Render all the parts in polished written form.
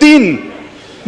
3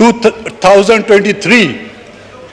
2023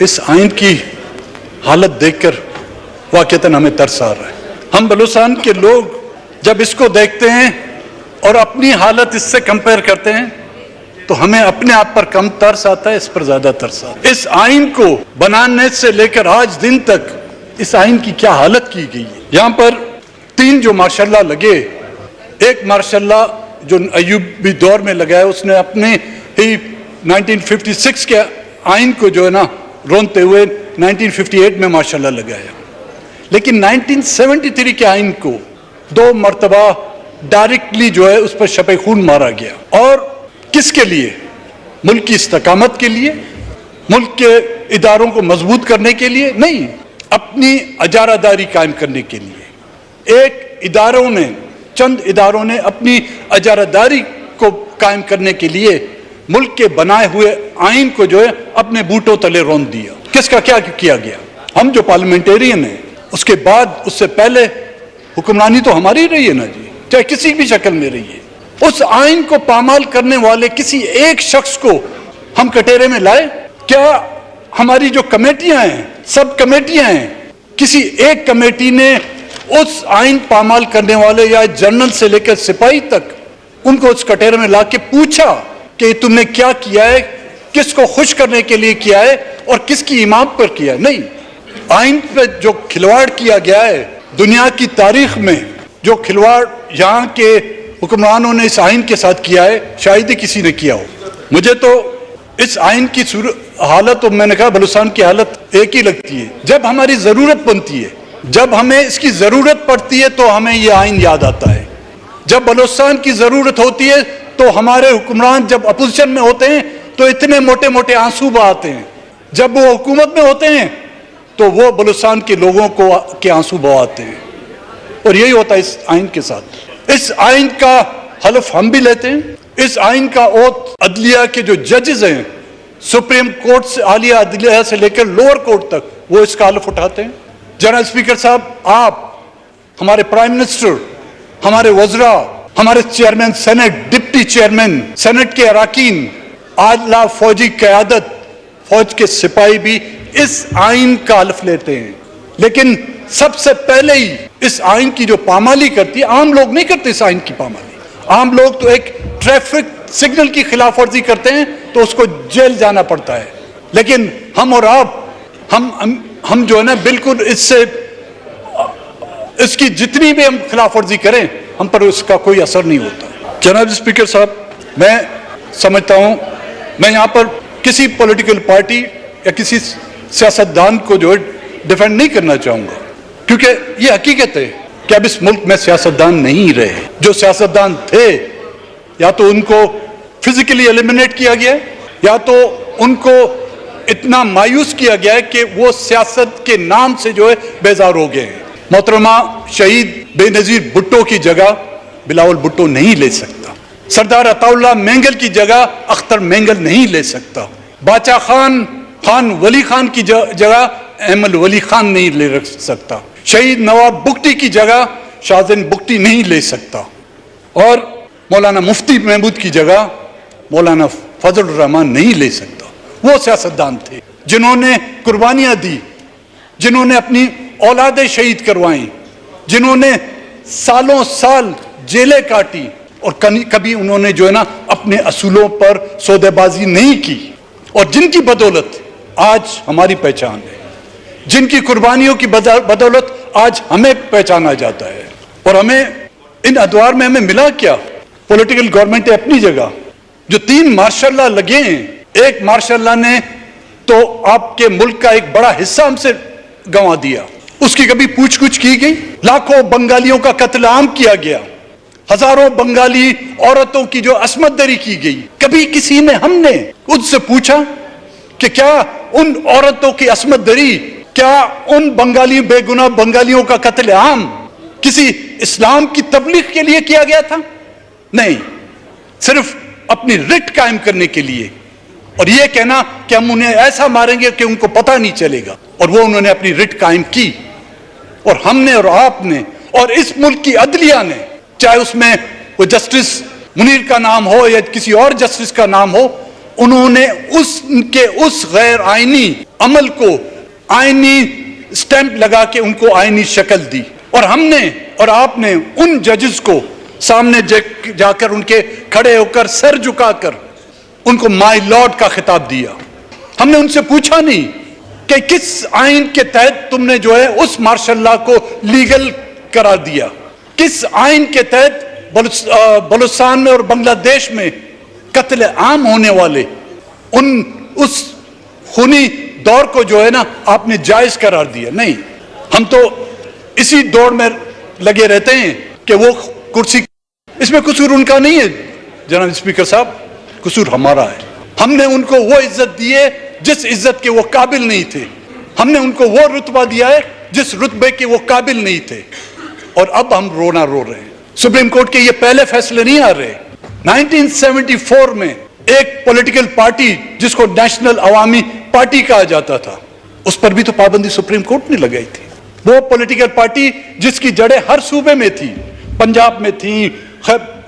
اس آئین کی حالت دیکھ کر واقعتاً ہمیں ترس آ رہا ہے. ہم بلوچستان کے لوگ جب اس کو دیکھتے ہیں اور اپنی حالت اس سے کمپیئر کرتے ہیں تو ہمیں اپنے آپ پر کم ترس آتا ہے, اس پر زیادہ ترس آتا ہے. اس آئین کو بنانے سے لے کر آج دن تک اس آئین کی کیا حالت کی گئی ہے. یہاں پر 3 جو ماشاءاللہ لگے, ایک ماشاءاللہ جو ایوبی دور میں لگا ہے, اس نے اپنے ہی 1956 کے آئین کو جو ہے نا رونتے ہوئے 1958 میں ماشاءاللہ لگایا. لیکن 1973 کے آئین کو 2 مرتبہ ڈائریکٹلی جو ہے اس پر شپے خون مارا گیا. اور کس کے لیے؟ ملک کی استقامت کے لیے, ملک کے اداروں کو مضبوط کرنے کے لیے نہیں, اپنی اجارہ داری قائم کرنے کے لیے. چند اداروں نے اپنی اجارہ داری کو قائم کرنے کے لیے ملک کے بنائے ہوئے آئین کو جو ہے اپنے بوٹوں تلے رون دیا. کس کا کیا کیا گیا؟ ہم جو پارلیمنٹیرین ہیں, اس کے بعد اس سے پہلے حکمرانی تو ہماری رہی ہے نا جی, چاہے کسی بھی شکل میں رہی ہے. اس آئین کو پامال کرنے والے کسی ایک شخص کو ہم کٹہرے میں لائے؟ کیا ہماری جو کمیٹیاں ہیں, سب کمیٹیاں ہیں, کسی ایک کمیٹی نے اس آئین پامال کرنے والے یا جنرل سے لے کر سپاہی تک ان کو اس کٹہرے میں لا کے پوچھا کہ تم نے کیا کیا ہے, کس کو خوش کرنے کے لیے کیا ہے اور کس کی امامت پر کیا ہے؟ نہیں. آئین پہ جو کھلواڑ کیا گیا ہے دنیا کی تاریخ میں, جو کھلواڑ یہاں کے حکمرانوں نے اس آئین کے ساتھ کیا ہے, شاید ہی کسی نے کیا ہو. مجھے تو اس آئین کی حالت, اور میں نے کہا بلوچستان کی حالت ایک ہی لگتی ہے. جب ہماری ضرورت بنتی ہے, جب ہمیں اس کی ضرورت پڑتی ہے تو ہمیں یہ آئین یاد آتا ہے. جب بلوچستان کی ضرورت ہوتی ہے تو ہمارے حکمران جب اپوزیشن میں ہوتے ہیں تو اتنے موٹے موٹے آنسو بہاتے ہیں. جب وہ حکومت میں ہوتے ہیں تو وہ بلوچستان کے لوگوں کے آنسو بہاتے ہیں. اور یہی ہوتا ہے اس آئین کے ساتھ. اس آئین کا حلف ہم بھی لیتے ہیں. اس آئین کا اوتھ عدلیہ کے جو ججز ہیں, سپریم کورٹ سے, عالیہ عدلیہ سے لے کر لوور کورٹ تک, وہ اس کا حلف اٹھاتے ہیں. جنرل اسپیکر صاحب, آپ, ہمارے پرائم منسٹر, ہمارے وزراء, ہمارے chairman senate, deputy chairman senate کے اراکین, اعلیٰ فوجی قیادت, فوج کے سپاہی بھی اس آئین کا حلف لیتے ہیں. لیکن سب سے پہلے ہی اس آئین کی جو پامالی کرتی ہے, عام لوگ نہیں کرتے اس آئین کی پامالی. عام لوگ تو ایک ٹریفک سگنل کی خلاف ورزی کرتے ہیں تو اس کو جیل جانا پڑتا ہے. لیکن ہم اور آپ, ہم جو ہے نا بالکل اس کی جتنی بھی ہم خلاف ورزی کریں, ہم پر اس کا کوئی اثر نہیں ہوتا. جناب اسپیکر صاحب, میں سمجھتا ہوں میں یہاں پر کسی پولیٹیکل پارٹی یا کسی سیاستدان کو جو ہے ڈیفینڈ نہیں کرنا چاہوں گا, کیونکہ یہ حقیقت ہے کہ اب اس ملک میں سیاستدان نہیں رہے. جو سیاستدان تھے یا تو ان کو فزیکلی ایلیمنیٹ کیا گیا, یا تو ان کو اتنا مایوس کیا گیا ہے کہ وہ سیاست کے نام سے جو ہے بیزار ہو گئے ہیں. محترمہ شہید بے نظیر بھٹو کی جگہ بلاول بھٹو نہیں لے سکتا. سردار عطا اللہ مینگل کی جگہ اختر مینگل نہیں لے سکتا. باچا خان ولی خان کی جگہ احمد ولی خان نہیں لے سکتا. شہید نواب بگٹی کی جگہ شاہزین بگٹی نہیں لے سکتا. اور مولانا مفتی محمود کی جگہ مولانا فضل الرحمان نہیں لے سکتا. وہ سیاستدان تھے جنہوں نے قربانیاں دی, جنہوں نے اپنی اولادیں شہید کروائیں, جنہوں نے سالوں سال جیلیں کاٹی, اور کبھی انہوں نے جو ہے نا اپنے اصولوں پر سودے بازی نہیں کی, اور جن کی بدولت آج ہماری پہچان ہے, جن کی قربانیوں کی بدولت آج ہمیں پہچانا جاتا ہے. اور ہمیں ان ادوار میں ہمیں ملا کیا؟ پولیٹیکل گورنمنٹ ہے اپنی جگہ. جو 3 ماشاء اللہ لگے ہیں, ایک ماشاء اللہ نے تو آپ کے ملک کا ایک بڑا حصہ ہم سے گنوا دیا. اس کی کبھی پوچھ گچھ کی گئی؟ لاکھوں بنگالیوں کا قتل عام کیا گیا, ہزاروں بنگالی عورتوں کی جو عصمت دری کی گئی. کبھی کسی نے, ہم نے ان سے پوچھا کہ کیا ان عورتوں کی عصمت دری, کیا ان بے گناہ بنگالیوں کا قتل عام کسی اسلام کی تبلیغ کے لیے کیا گیا تھا؟ نہیں, صرف اپنی رٹ قائم کرنے کے لیے, اور یہ کہنا کہ ہم انہیں ایسا ماریں گے کہ ان کو پتہ نہیں چلے گا. اور وہ انہوں نے اپنی رٹ قائم کی, اور ہم نے اور آپ نے اور اس ملک کی عدلیہ نے, چاہے اس میں وہ جسٹس منیر کا نام ہو یا کسی اور جسٹس کا نام ہو, انہوں نے اس غیر آئینی عمل کو آئینی سٹیمپ لگا کے ان کو آئینی شکل دی، اور ہم نے اور آپ نے ان ججز کو سامنے جا کر ان کے کھڑے ہو کر سر جھکا کر ان کو مائی لارڈ کا خطاب دیا۔ ہم نے ان سے پوچھا نہیں کہ کس آئین کے تحت تم نے جو ہے اس مارشل لا کو لیگل قرار دیا، کس آئین کے تحت بلوچستان میں اور بنگلہ دیش میں قتل عام ہونے والے اس خونی دور کو جو ہے نا آپ نے جائز قرار دیا۔ نہیں، ہم تو اسی دوڑ میں لگے رہتے ہیں کہ وہ کرسی، اس میں قصور ان کا نہیں ہے جناب اسپیکر صاحب، قصور ہمارا ہے۔ ہم نے ان کو وہ عزت دی ہے جس عزت کے وہ قابل نہیں تھے، ہم نے ان کو وہ رتبہ دیا ہے جس رتبے کے وہ قابل نہیں تھے، اور اب ہم رونا رو رہے ہیں۔ سپریم کورٹ کے یہ پہلے فیصلے نہیں آ رہے۔ 1974 میں ایک پولیٹیکل پارٹی جس کو نیشنل عوامی پارٹی کہا جاتا تھا، اس پر بھی تو پابندی سپریم کورٹ نے لگائی تھی۔ وہ پولیٹیکل پارٹی جس کی جڑیں ہر صوبے میں تھی، پنجاب میں تھی،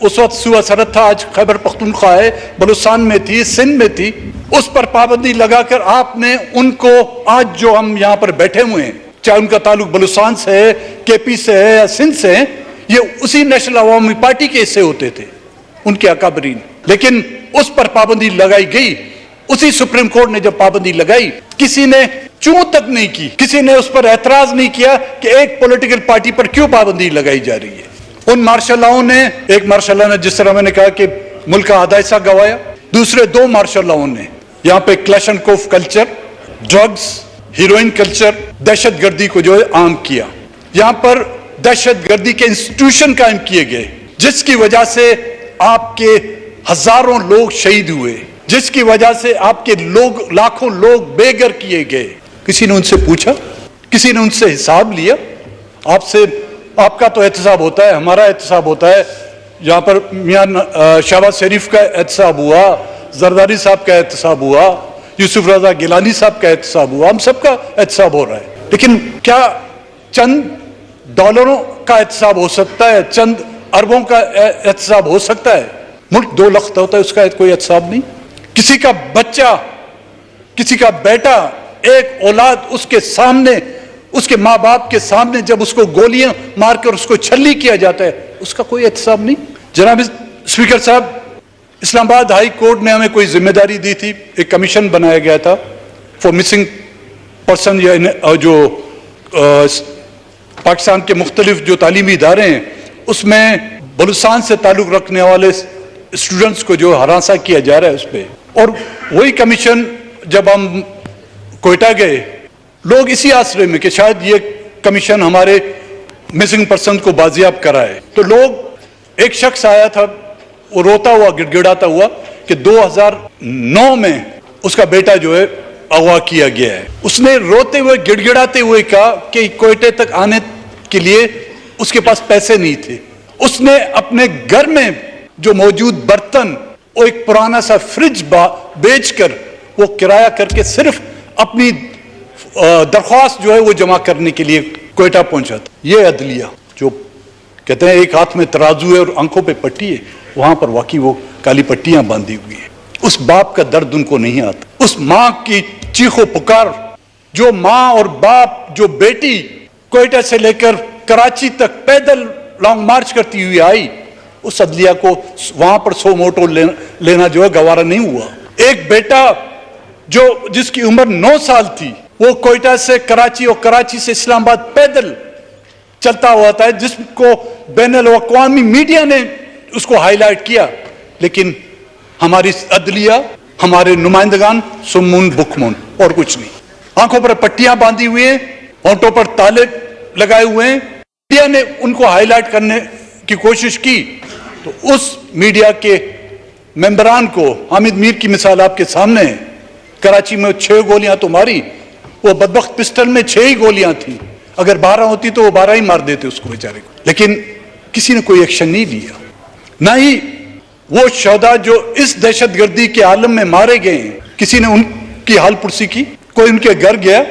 اس وقت صوبہ سرحد تھا، آج خیبر پختونخوا ہے، بلوچستان میں تھی، سندھ میں تھی، اس پر پابندی لگا کر آپ نے ان کو آج جو ہم یہاں پر بیٹھے ہوئے ہیں، چاہے ان کا تعلق بلوچستان سے ہے، کے پی سے ہے یا سندھ سے ہے، یہ اسی نیشنل عوامی پارٹی کے حصے ہوتے تھے، ان کے اکابرین، لیکن اس پر پابندی لگائی گئی۔ اسی سپریم کورٹ نے جب پابندی لگائی، کسی نے چوں تک نہیں کی، کسی نے اس پر اعتراض نہیں کیا کہ ایک پولیٹیکل پارٹی پر کیوں پابندی لگائی جا رہی ہے۔ ان مارشل لاؤں نے، ایک مارشل لا نے جس طرح میں نے کہا کہ ملک کا آدھا حصہ گوایا، دوسرے دو مارشل لاؤں نے یہاں پہ کلیشنکوف کلچر، ڈرگز، ہیروئن کلچر، دہشت گردی کو جو ہے عام کیا۔ یہاں پر دہشت گردی کے انسٹیٹیوشن قائم کیے گئے جس کی وجہ سے آپ کے ہزاروں لوگ شہید ہوئے، جس کی وجہ سے آپ کے لاکھوں لوگ بے گھر کیے گئے۔ کسی نے ان سے پوچھا؟ کسی نے ان سے حساب لیا؟ آپ کا تو احتساب ہوتا ہے، ہمارا احتساب ہوتا ہے، یہاں پر میاں شہباز شریف کا احتساب ہوا، زرداری صاحب کا احتساب ہوا، یوسف رضا گیلانی صاحب کا احتساب ہوا، ہم سب کا احتساب ہو رہا ہے، لیکن کیا چند ڈالروں کا احتساب ہو سکتا ہے؟ چند اربوں کا احتساب ہو سکتا ہے؟ ملک 2 لاکھ ہوتا ہے، اس کا کوئی احتساب نہیں۔ کسی کا بچہ، کسی کا بیٹا، ایک اولاد اس کے سامنے، اس کے ماں باپ کے سامنے جب اس کو گولیاں مار کر اس کو چھلی کیا جاتا ہے، اس کا کوئی احتساب نہیں۔ جناب اسپیکر صاحب، اسلام آباد ہائی کورٹ نے ہمیں کوئی ذمہ داری دی تھی، ایک کمیشن بنایا گیا تھا فار مسنگ پرسن، جو پاکستان کے مختلف جو تعلیمی ادارے ہیں اس میں بلوچستان سے تعلق رکھنے والے اسٹوڈنٹس کو جو ہراساں کیا جا رہا ہے اس پہ، اور وہی کمیشن جب ہم کوئٹہ گئے، لوگ اسی آسرے میں کہ شاید یہ کمیشن ہمارے مسنگ پرسن کو بازیاب کرائے، تو ایک شخص آیا تھا، وہ روتا ہوا گڑ گڑاتا ہوا کہ 2009 میں اس کا بیٹا جو ہے اغوا کیا گیا ہے۔ اس نے روتے ہوئے گڑ گڑاتے ہوئے کہا کہ کوئٹے تک آنے کے لیے اس کے پاس پیسے نہیں تھے، اس نے اپنے گھر میں جو موجود برتن، وہ ایک پرانا سا فریج بیچ کر وہ کرایہ کر کے صرف اپنی درخواست جو ہے وہ جمع کرنے کے لیے کوئٹہ پہنچا تھا۔ یہ عدلیہ جو کہتے ہیں ایک ہاتھ میں ترازو ہے اور آنکھوں پہ پٹی ہے، وہاں پر واقعی وہ کالی پٹیاں باندھی ہوئی ہیں۔ اس باپ کا درد ان کو نہیں آتا، اس ماں کی چیخ و پکار، جو ماں اور باپ، جو بیٹی کوئٹہ سے لے کر کراچی تک پیدل لانگ مارچ کرتی ہوئی آئی، اس عدلیہ کو وہاں پر سو موٹو لینا جو ہے گوارا نہیں ہوا۔ ایک بیٹا جس کی عمر 9 سال تھی، وہ کوئٹہ سے کراچی اور کراچی سے اسلام آباد پیدل چلتا ہوا تھا، جس کو بین الاقوامی میڈیا نے اس کو ہائی لائٹ کیا، لیکن ہماری عدلیہ، ہمارے نمائندگان سمون بکمون اور کچھ نہیں۔ آنکھوں پر پٹیاں باندھی ہوئی ہیں، ہونٹوں پر تالے لگائے ہوئے ہیں، میڈیا نے ان کو ہائی لائٹ کرنے کی کوشش کی تو اس میڈیا کے ممبران کو، حامد میر کی مثال آپ کے سامنے ہے، کراچی میں 6 گولیاں تو ماری، وہ بدبخت پسٹل میں 6 ہی گولیاں تھیں، اگر 12 ہوتی تو وہ 12 ہی مار دیتے اس کو بیچارے کو، لیکن کسی نے کوئی ایکشن نہیں لیا۔ نہ ہی وہ شہداء جو اس دہشت گردی کے عالم میں مارے گئے ہیں، کسی نے ان کی حال پرسی کی؟ کوئی ان کے گھر گیا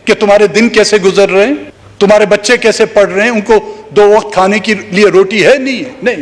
کہ تمہارے دن کیسے گزر رہے ہیں، تمہارے بچے کیسے پڑھ رہے ہیں، ان کو 2 وقت کھانے کے لیے روٹی ہے نہیں ہے؟ نہیں،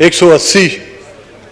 180